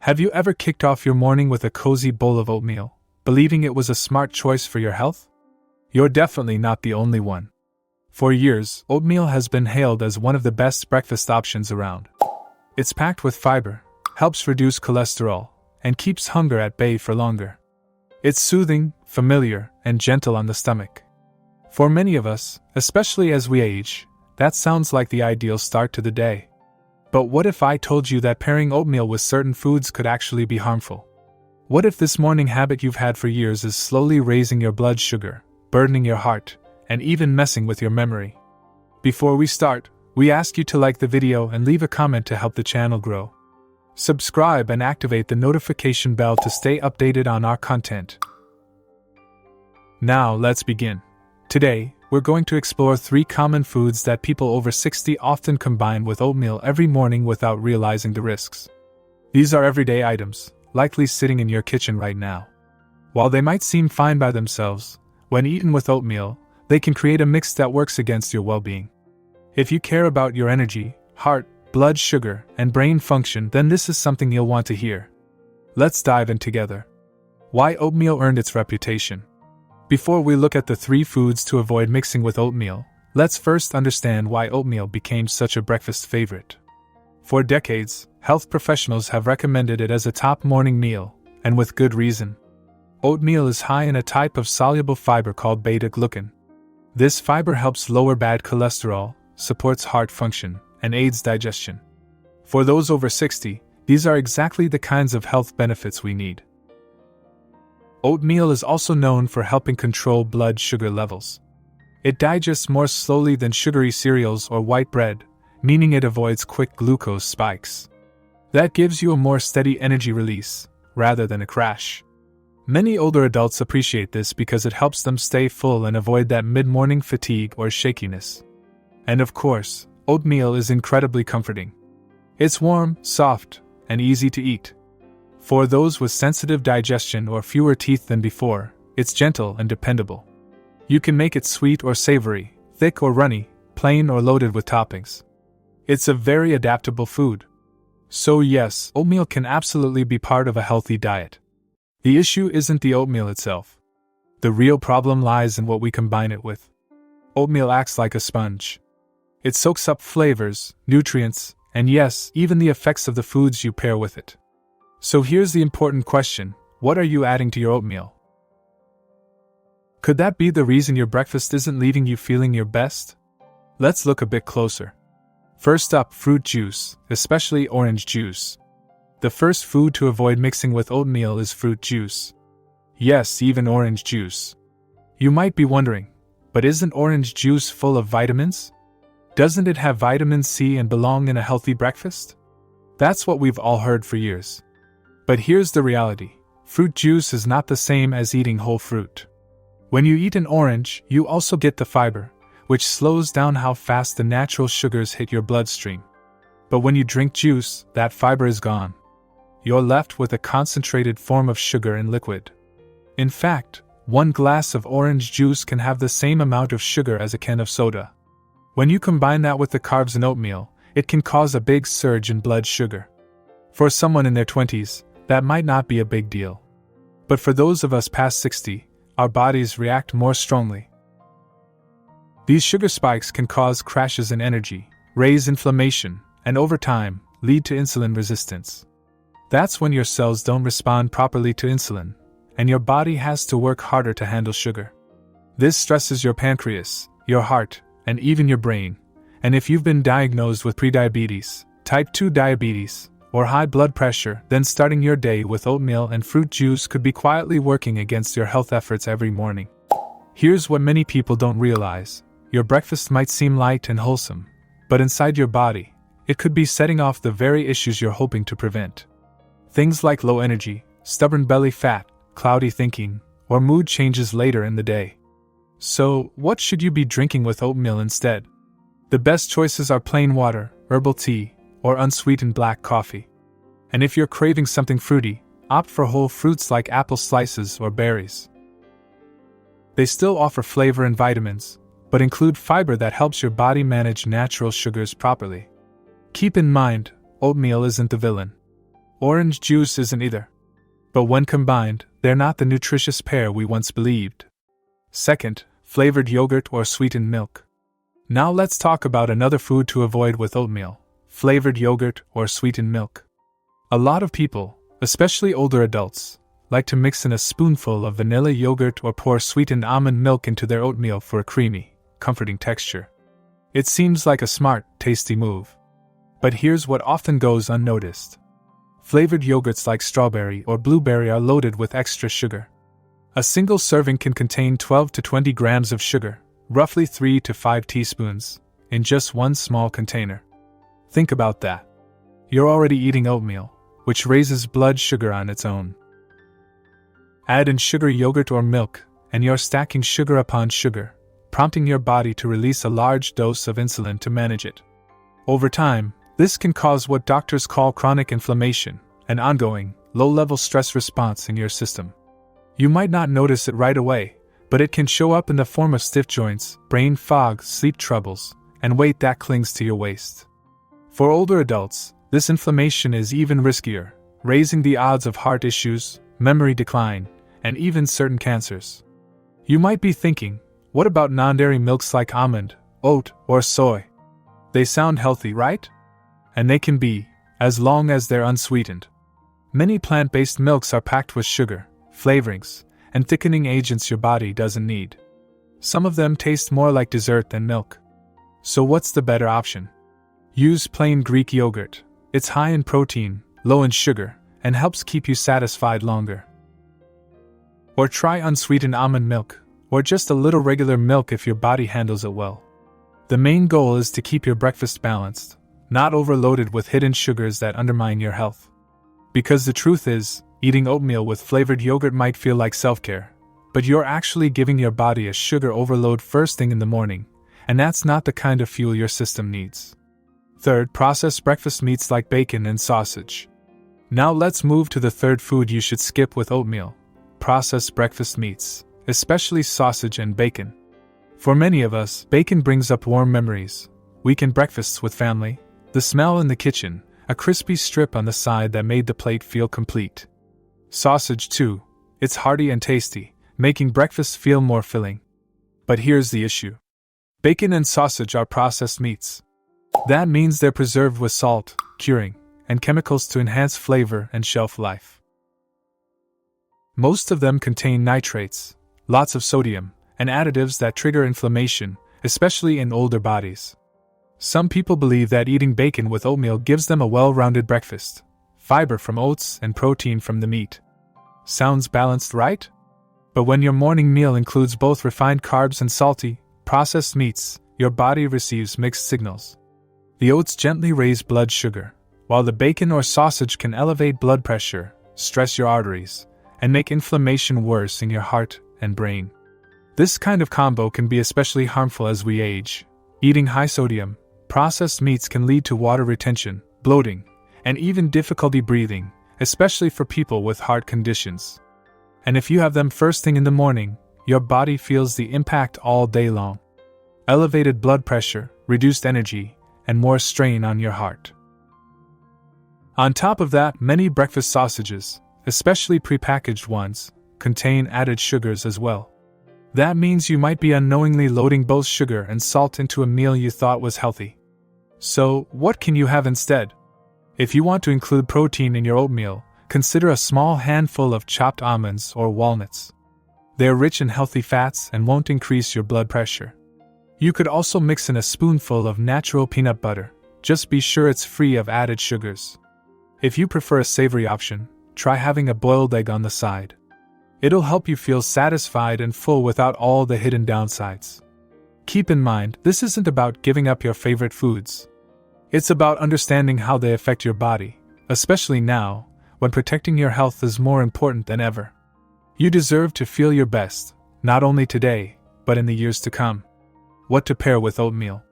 Have you ever kicked off your morning with a cozy bowl of oatmeal, believing it was a smart choice for your health? You're definitely not the only one. For years, oatmeal has been hailed as one of the best breakfast options around. It's packed with fiber, helps reduce cholesterol, and keeps hunger at bay for longer. It's soothing, familiar, and gentle on the stomach. For many of us, especially as we age, that sounds like the ideal start to the day. But what if I told you that pairing oatmeal with certain foods could actually be harmful? What if this morning habit you've had for years is slowly raising your blood sugar, burdening your heart, and even messing with your memory? Before we start, we ask you to like the video and leave a comment to help the channel grow. Subscribe and activate the notification bell to stay updated on our content. Now let's begin. Today, we're going to explore 3 common foods that people over 60 often combine with oatmeal every morning without realizing the risks. These are everyday items, likely sitting in your kitchen right now. While they might seem fine by themselves, when eaten with oatmeal, they can create a mix that works against your well-being. If you care about your energy, heart, blood sugar, and brain function, then this is something you'll want to hear. Let's dive in together. Why oatmeal earned its reputation. Before we look at the 3 foods to avoid mixing with oatmeal, let's first understand why oatmeal became such a breakfast favorite. For decades, health professionals have recommended it as a top morning meal, and with good reason. Oatmeal is high in a type of soluble fiber called beta-glucan. This fiber helps lower bad cholesterol, supports heart function, and aids digestion. For those over 60, these are exactly the kinds of health benefits we need. Oatmeal is also known for helping control blood sugar levels. It digests more slowly than sugary cereals or white bread, meaning it avoids quick glucose spikes. That gives you a more steady energy release, rather than a crash. Many older adults appreciate this because it helps them stay full and avoid that mid-morning fatigue or shakiness. And of course, oatmeal is incredibly comforting. It's warm, soft, and easy to eat. For those with sensitive digestion or fewer teeth than before, it's gentle and dependable. You can make it sweet or savory, thick or runny, plain or loaded with toppings. It's a very adaptable food. So yes, oatmeal can absolutely be part of a healthy diet. The issue isn't the oatmeal itself. The real problem lies in what we combine it with. Oatmeal acts like a sponge. It soaks up flavors, nutrients, and yes, even the effects of the foods you pair with it. So here's the important question: what are you adding to your oatmeal? Could that be the reason your breakfast isn't leaving you feeling your best? Let's look a bit closer. First up, fruit juice, especially orange juice. The first food to avoid mixing with oatmeal is fruit juice. Yes, even orange juice. You might be wondering, but isn't orange juice full of vitamins? Doesn't it have vitamin C and belong in a healthy breakfast? That's what we've all heard for years. But here's the reality: fruit juice is not the same as eating whole fruit. When you eat an orange, you also get the fiber, which slows down how fast the natural sugars hit your bloodstream. But when you drink juice, that fiber is gone. You're left with a concentrated form of sugar in liquid. In fact, 1 glass of orange juice can have the same amount of sugar as a can of soda. When you combine that with the carbs in oatmeal, it can cause a big surge in blood sugar. For someone in their 20s, that might not be a big deal. But for those of us past 60, our bodies react more strongly. These sugar spikes can cause crashes in energy, raise inflammation, and over time, lead to insulin resistance. That's when your cells don't respond properly to insulin, and your body has to work harder to handle sugar. This stresses your pancreas, your heart, and even your brain. And if you've been diagnosed with prediabetes, type 2 diabetes, or high blood pressure, then starting your day with oatmeal and fruit juice could be quietly working against your health efforts every morning. Here's what many people don't realize: your breakfast might seem light and wholesome, but inside your body, it could be setting off the very issues you're hoping to prevent. Things like low energy, stubborn belly fat, cloudy thinking, or mood changes later in the day. So, what should you be drinking with oatmeal instead? The best choices are plain water, herbal tea, or unsweetened black coffee. And if you're craving something fruity, opt for whole fruits like apple slices or berries. They still offer flavor and vitamins, but include fiber that helps your body manage natural sugars properly. Keep in mind, oatmeal isn't the villain. Orange juice isn't either. But when combined, they're not the nutritious pair we once believed. Second, flavored yogurt or sweetened milk. Now let's talk about another food to avoid with oatmeal: flavored yogurt or sweetened milk. A lot of people, especially older adults, like to mix in a spoonful of vanilla yogurt or pour sweetened almond milk into their oatmeal for a creamy, comforting texture. It seems like a smart, tasty move. But here's what often goes unnoticed. Flavored yogurts like strawberry or blueberry are loaded with extra sugar. A single serving can contain 12 to 20 grams of sugar, roughly 3 to 5 teaspoons, in just one small container. Think about that. You're already eating oatmeal, which raises blood sugar on its own. Add in sugary yogurt or milk, and you're stacking sugar upon sugar, prompting your body to release a large dose of insulin to manage it. Over time, this can cause what doctors call chronic inflammation, an ongoing, low-level stress response in your system. You might not notice it right away, but it can show up in the form of stiff joints, brain fog, sleep troubles, and weight that clings to your waist. For older adults, this inflammation is even riskier, raising the odds of heart issues, memory decline, and even certain cancers. You might be thinking, what about non-dairy milks like almond, oat, or soy? They sound healthy, right? And they can be, as long as they're unsweetened. Many plant-based milks are packed with sugar, flavorings, and thickening agents your body doesn't need. Some of them taste more like dessert than milk. So what's the better option? Use plain Greek yogurt. It's high in protein, low in sugar, and helps keep you satisfied longer. Or try unsweetened almond milk, or just a little regular milk if your body handles it well. The main goal is to keep your breakfast balanced, not overloaded with hidden sugars that undermine your health. Because the truth is, eating oatmeal with flavored yogurt might feel like self-care, but you're actually giving your body a sugar overload first thing in the morning, and that's not the kind of fuel your system needs. Third, processed breakfast meats like bacon and sausage. Now let's move to the third food you should skip with oatmeal: processed breakfast meats, especially sausage and bacon. For many of us, bacon brings up warm memories, weekend breakfasts with family, the smell in the kitchen, a crispy strip on the side that made the plate feel complete. Sausage too, it's hearty and tasty, making breakfast feel more filling. But here's the issue. Bacon and sausage are processed meats. That means they're preserved with salt, curing, and chemicals to enhance flavor and shelf life. Most of them contain nitrates, lots of sodium, and additives that trigger inflammation, especially in older bodies. Some people believe that eating bacon with oatmeal gives them a well-rounded breakfast: fiber from oats and protein from the meat. Sounds balanced, right? But when your morning meal includes both refined carbs and salty, processed meats, your body receives mixed signals. The oats gently raise blood sugar, while the bacon or sausage can elevate blood pressure, stress your arteries, and make inflammation worse in your heart and brain. This kind of combo can be especially harmful as we age. Eating high-sodium, processed meats can lead to water retention, bloating, and even difficulty breathing, especially for people with heart conditions. And if you have them first thing in the morning, your body feels the impact all day long. Elevated blood pressure, reduced energy, and more strain on your heart. On top of that, many breakfast sausages, especially prepackaged ones, contain added sugars as well. That means you might be unknowingly loading both sugar and salt into a meal you thought was healthy. So, what can you have instead? If you want to include protein in your oatmeal, consider a small handful of chopped almonds or walnuts. They're rich in healthy fats and won't increase your blood pressure. You could also mix in a spoonful of natural peanut butter. Just be sure it's free of added sugars. If you prefer a savory option, try having a boiled egg on the side. It'll help you feel satisfied and full without all the hidden downsides. Keep in mind, this isn't about giving up your favorite foods. It's about understanding how they affect your body, especially now, when protecting your health is more important than ever. You deserve to feel your best, not only today, but in the years to come. What to pair with oatmeal?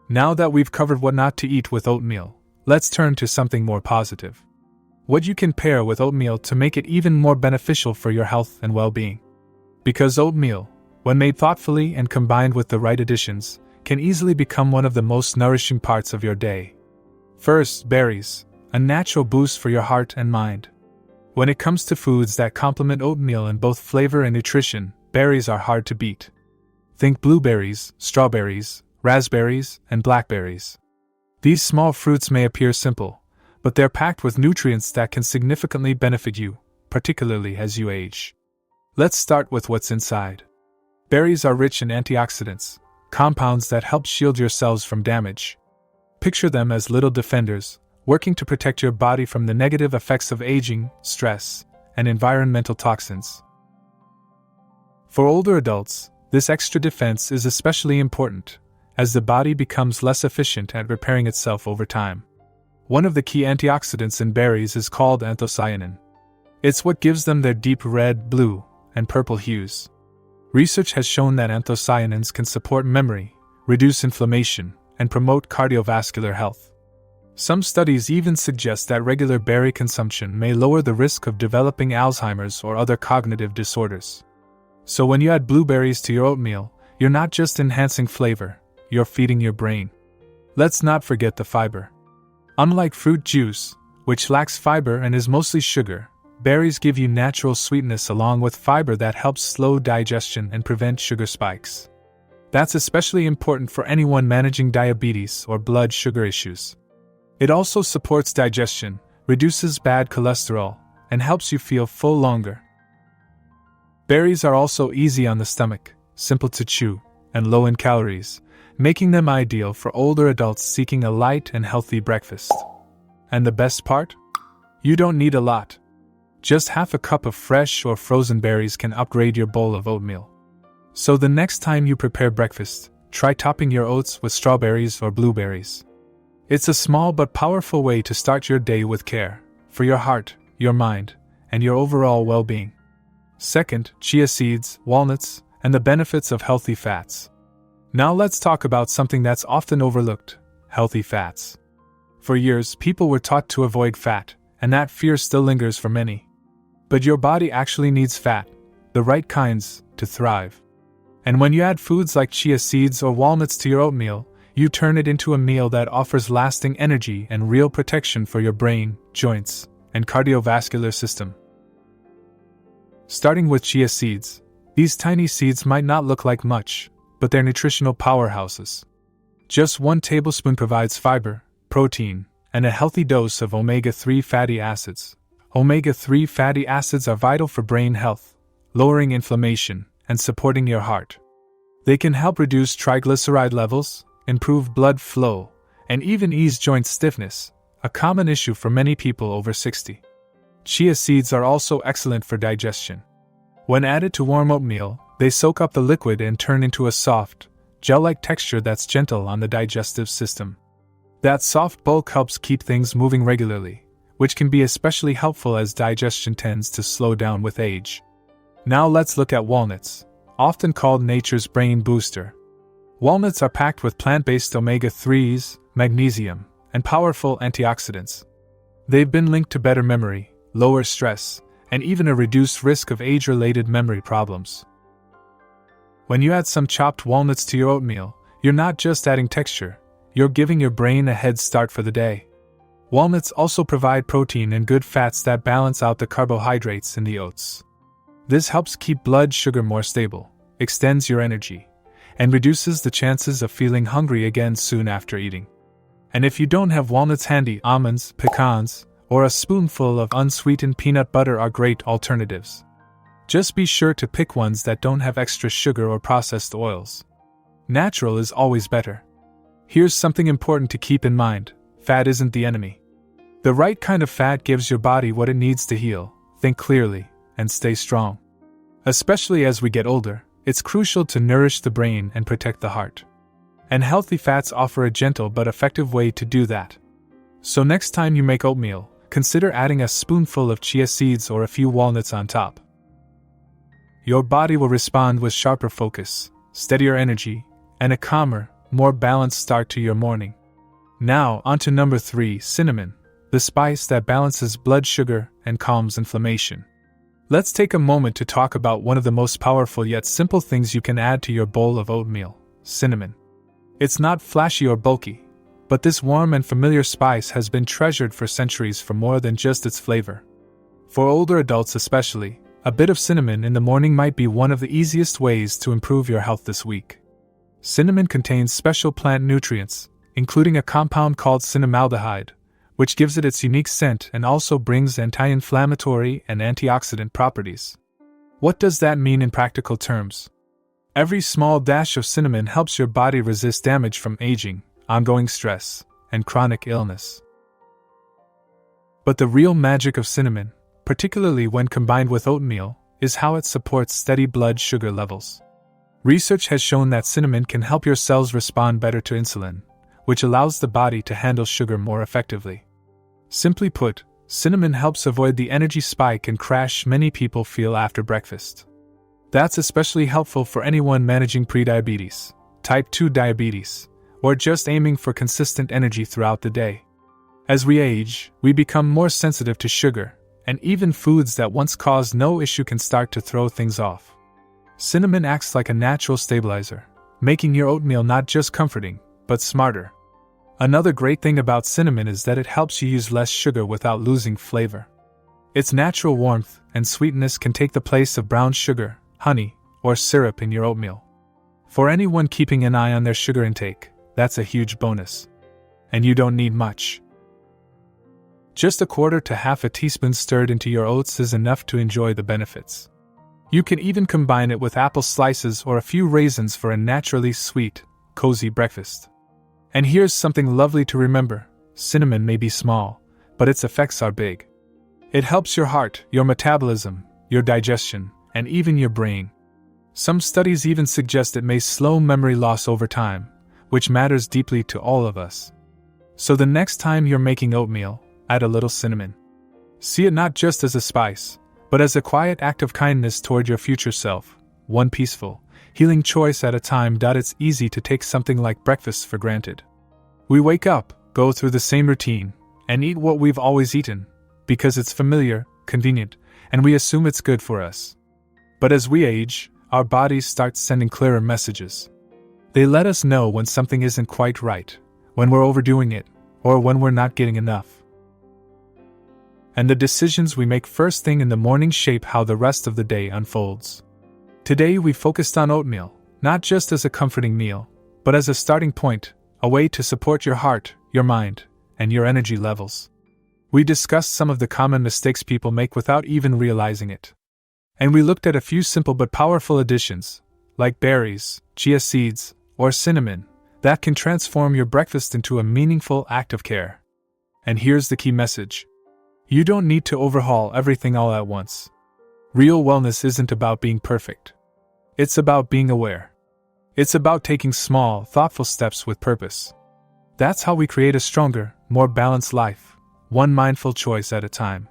Now that we've covered what not to eat with oatmeal, let's turn to something more positive. What you can pair with oatmeal to make it even more beneficial for your health and well-being. Because oatmeal, when made thoughtfully and combined with the right additions, can easily become one of the most nourishing parts of your day. First, berries. a natural boost for your heart and mind. When it comes to foods that complement oatmeal in both flavor and nutrition, berries are hard to beat. Think blueberries, strawberries, raspberries, and blackberries. These small fruits may appear simple, but they're packed with nutrients that can significantly benefit you, particularly as you age. Let's start with what's inside. Berries are rich in antioxidants, compounds that help shield your cells from damage. Picture them as little defenders, working to protect your body from the negative effects of aging, stress, and environmental toxins. For older adults, this extra defense is especially important, as the body becomes less efficient at repairing itself over time. One of the key antioxidants in berries is called anthocyanin. It's what gives them their deep red, blue, and purple hues. Research has shown that anthocyanins can support memory, reduce inflammation, and promote cardiovascular health. Some studies even suggest that regular berry consumption may lower the risk of developing Alzheimer's or other cognitive disorders. So when you add blueberries to your oatmeal, you're not just enhancing flavor, you're feeding your brain. Let's not forget the fiber. Unlike fruit juice, which lacks fiber and is mostly sugar, berries give you natural sweetness along with fiber that helps slow digestion and prevent sugar spikes. That's especially important for anyone managing diabetes or blood sugar issues. It also supports digestion, reduces bad cholesterol, and helps you feel full longer. Berries are also easy on the stomach, simple to chew, and low in calories, making them ideal for older adults seeking a light and healthy breakfast. And the best part? You don't need a lot. Just half a cup of fresh or frozen berries can upgrade your bowl of oatmeal. So the next time you prepare breakfast, try topping your oats with strawberries or blueberries. It's a small but powerful way to start your day with care, for your heart, your mind, and your overall well-being. Second, chia seeds, walnuts, and the benefits of healthy fats. Now let's talk about something that's often overlooked, healthy fats. For years, people were taught to avoid fat, and that fear still lingers for many. But your body actually needs fat, the right kinds, to thrive. And when you add foods like chia seeds or walnuts to your oatmeal, you turn it into a meal that offers lasting energy and real protection for your brain, joints, and cardiovascular system. Starting with chia seeds, these tiny seeds might not look like much, but they're nutritional powerhouses. Just 1 tablespoon provides fiber, protein, and a healthy dose of omega-3 fatty acids. Omega-3 fatty acids are vital for brain health, lowering inflammation, and supporting your heart. They can help reduce triglyceride levels, improve blood flow, and even ease joint stiffness, a common issue for many people over 60. Chia seeds are also excellent for digestion. When added to warm oatmeal, they soak up the liquid and turn into a soft, gel-like texture that's gentle on the digestive system. That soft bulk helps keep things moving regularly, which can be especially helpful as digestion tends to slow down with age. Now let's look at walnuts, often called nature's brain booster. Walnuts are packed with plant-based omega-3s, magnesium, and powerful antioxidants. They've been linked to better memory, lower stress, and even a reduced risk of age-related memory problems. When you add some chopped walnuts to your oatmeal, you're not just adding texture, you're giving your brain a head start for the day. Walnuts also provide protein and good fats that balance out the carbohydrates in the oats. This helps keep blood sugar more stable, extends your energy, and reduces the chances of feeling hungry again soon after eating. And if you don't have walnuts handy, almonds, pecans, or a spoonful of unsweetened peanut butter are great alternatives. Just be sure to pick ones that don't have extra sugar or processed oils. Natural is always better. Here's something important to keep in mind: fat isn't the enemy. The right kind of fat gives your body what it needs to heal, think clearly, and stay strong. Especially as we get older, it's crucial to nourish the brain and protect the heart. And healthy fats offer a gentle but effective way to do that. So next time you make oatmeal, consider adding a spoonful of chia seeds or a few walnuts on top. Your body will respond with sharper focus, steadier energy, and a calmer, more balanced start to your morning. Now, on to number 3, cinnamon, the spice that balances blood sugar and calms inflammation. Let's take a moment to talk about one of the most powerful yet simple things you can add to your bowl of oatmeal: cinnamon. It's not flashy or bulky, But this warm and familiar spice has been treasured for centuries for more than just its flavor. For older adults especially, a bit of cinnamon in the morning might be one of the easiest ways to improve your health this week. Cinnamon contains special plant nutrients, including a compound called cinnamaldehyde, which gives it its unique scent and also brings anti-inflammatory and antioxidant properties. What does that mean in practical terms? Every small dash of cinnamon helps your body resist damage from aging, ongoing stress, and chronic illness. But the real magic of cinnamon, particularly when combined with oatmeal, is how it supports steady blood sugar levels. Research has shown that cinnamon can help your cells respond better to insulin, which allows the body to handle sugar more effectively. Simply put, cinnamon helps avoid the energy spike and crash many people feel after breakfast. That's especially helpful for anyone managing prediabetes, type 2 diabetes, or just aiming for consistent energy throughout the day. As we age, we become more sensitive to sugar, and even foods that once caused no issue can start to throw things off. Cinnamon acts like a natural stabilizer, making your oatmeal not just comforting, but smarter. Another great thing about cinnamon is that it helps you use less sugar without losing flavor. Its natural warmth and sweetness can take the place of brown sugar, honey, or syrup in your oatmeal. For anyone keeping an eye on their sugar intake, that's a huge bonus. And you don't need much. Just a quarter to half a teaspoon stirred into your oats is enough to enjoy the benefits. You can even combine it with apple slices or a few raisins for a naturally sweet, cozy breakfast. And here's something lovely to remember: cinnamon may be small, but its effects are big. It helps your heart, your metabolism, your digestion, and even your brain. Some studies even suggest it may slow memory loss over time, which matters deeply to all of us. So the next time you're making oatmeal, add a little cinnamon. See it not just as a spice, but as a quiet act of kindness toward your future self, one peaceful, healing choice at a time. It's easy to take something like breakfast for granted. We wake up, go through the same routine, and eat what we've always eaten, because it's familiar, convenient, and we assume it's good for us. But as we age, our bodies start sending clearer messages. They let us know when something isn't quite right, when we're overdoing it, or when we're not getting enough. And the decisions we make first thing in the morning shape how the rest of the day unfolds. Today we focused on oatmeal, not just as a comforting meal, but as a starting point, a way to support your heart, your mind, and your energy levels. We discussed some of the common mistakes people make without even realizing it. And we looked at a few simple but powerful additions, like berries, chia seeds, or cinnamon, that can transform your breakfast into a meaningful act of care. And here's the key message: you don't need to overhaul everything all at once. Real wellness isn't about being perfect. It's about being aware. It's about taking small, thoughtful steps with purpose. That's how we create a stronger, more balanced life, one mindful choice at a time.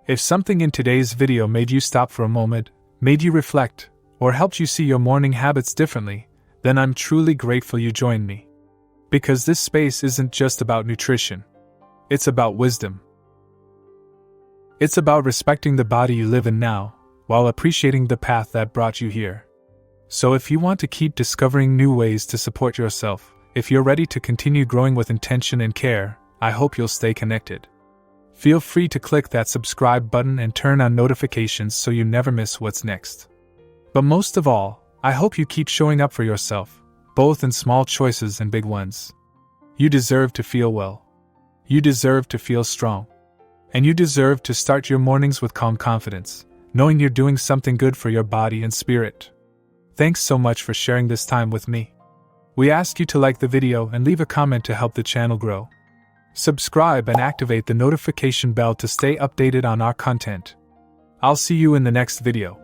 If something in today's video made you stop for a moment, made you reflect, or helped you see your morning habits differently, then I'm truly grateful you joined me. Because this space isn't just about nutrition. It's about wisdom. It's about respecting the body you live in now, while appreciating the path that brought you here. So if you want to keep discovering new ways to support yourself, if you're ready to continue growing with intention and care, I hope you'll stay connected. Feel free to click that subscribe button and turn on notifications so you never miss what's next. But most of all, I hope you keep showing up for yourself, both in small choices and big ones. You deserve to feel well. You deserve to feel strong. And you deserve to start your mornings with calm confidence, knowing you're doing something good for your body and spirit. Thanks so much for sharing this time with me. We ask you to like the video and leave a comment to help the channel grow. Subscribe and activate the notification bell to stay updated on our content. I'll see you in the next video.